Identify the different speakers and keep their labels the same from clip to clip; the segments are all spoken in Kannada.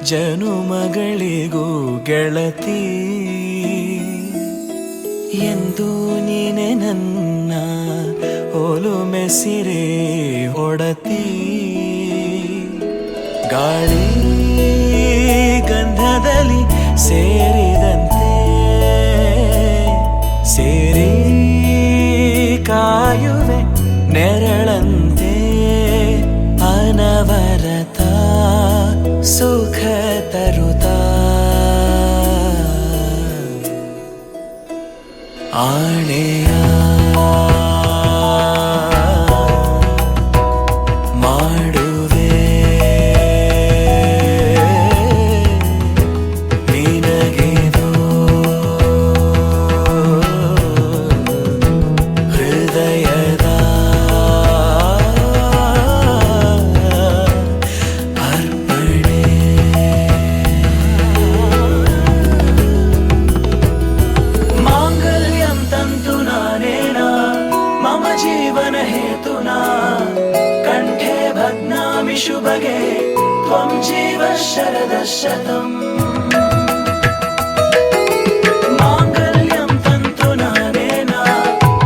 Speaker 1: ಜನುಮಗಳಿಗೂ ಗೆಳತಿ ಎಂದು ನೀನೆ ನನ್ನ ಒಲುಮೆ ಸಿರೆ ಒಡತಿ. ಗಾಳಿ ಗಂಧದಲ್ಲಿ ಸೇರಿದಂತೆ ಸೇರಿ ಕಾಯುವೆ ನೆರಳಂತೆ ಅನವರತ ಸುಖ ತರುತ್ತಾ ಆಣೆಯ ಮಾಡುವೆ ನಿನಗೆದು ಹೃದಯದ ಅರ್ಪಣೆ. ಮಾಂಗಲ್ಯಂ ತಂತು ನಾನೇನ ಮಮ ಜೀವನ ಹೇತುನಾ ಕಂಠೆ ಭಗ್ನಾಮಿ ಶುಭಗೆ ತ್ವಂ ಜೀವ ಶರದ ಶತಂ. ಮಾಂಗಲ್ಯಂ ತಂತು ನಾನೇನ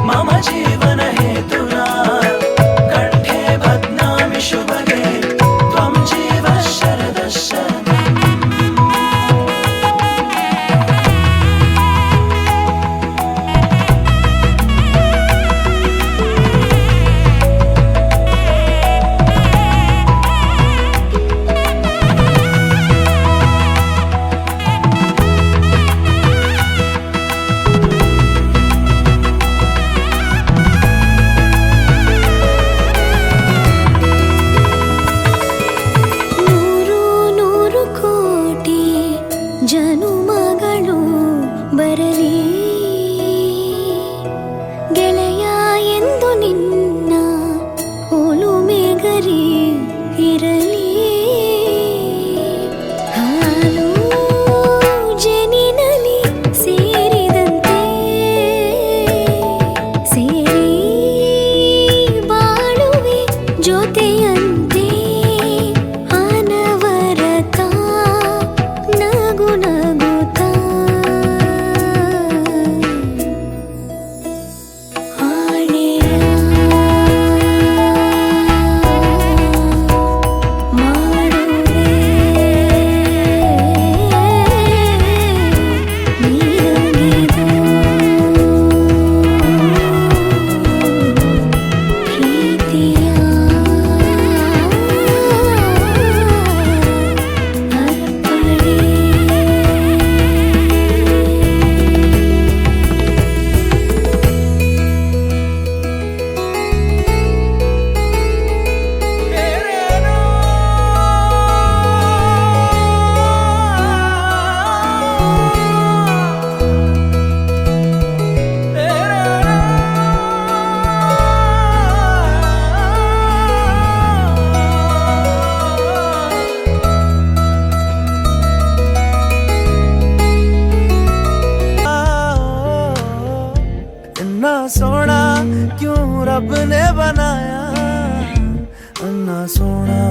Speaker 1: ಮಮ ಜೀವನ ಹೇತುನಾ ಕಂಠೆ ಭಗ್ನಾಮಿ ಶುಭಗೆ ತ್ವಂ ಜೀವ ಶರದ ಶತಂ.
Speaker 2: ಜನುಮಗಳು ಬರಲಿ ಗೆಳೆಯ ಎಂದು ನಿನ್ನ ಒಲುಮೆ ಗರಿ ಇರಲಿ. ಹಾಲು ಜನಿನಲಿ ಸೇರಿದಂತೆ ಸೇರಿ ಬಾಳುವೆ ಜೊತೆಯಂತೆ ಅನವರತ ನಗು ನಗುತ್ತಾ ಆಣೆಯ ಮಾಡುವೆ ನಿನಗೆದು ಪ್ರೀತಿಯ ಅರ್ಪಣೆ.
Speaker 1: इतना सोना क्यों रब ने बनाया, इतना सोना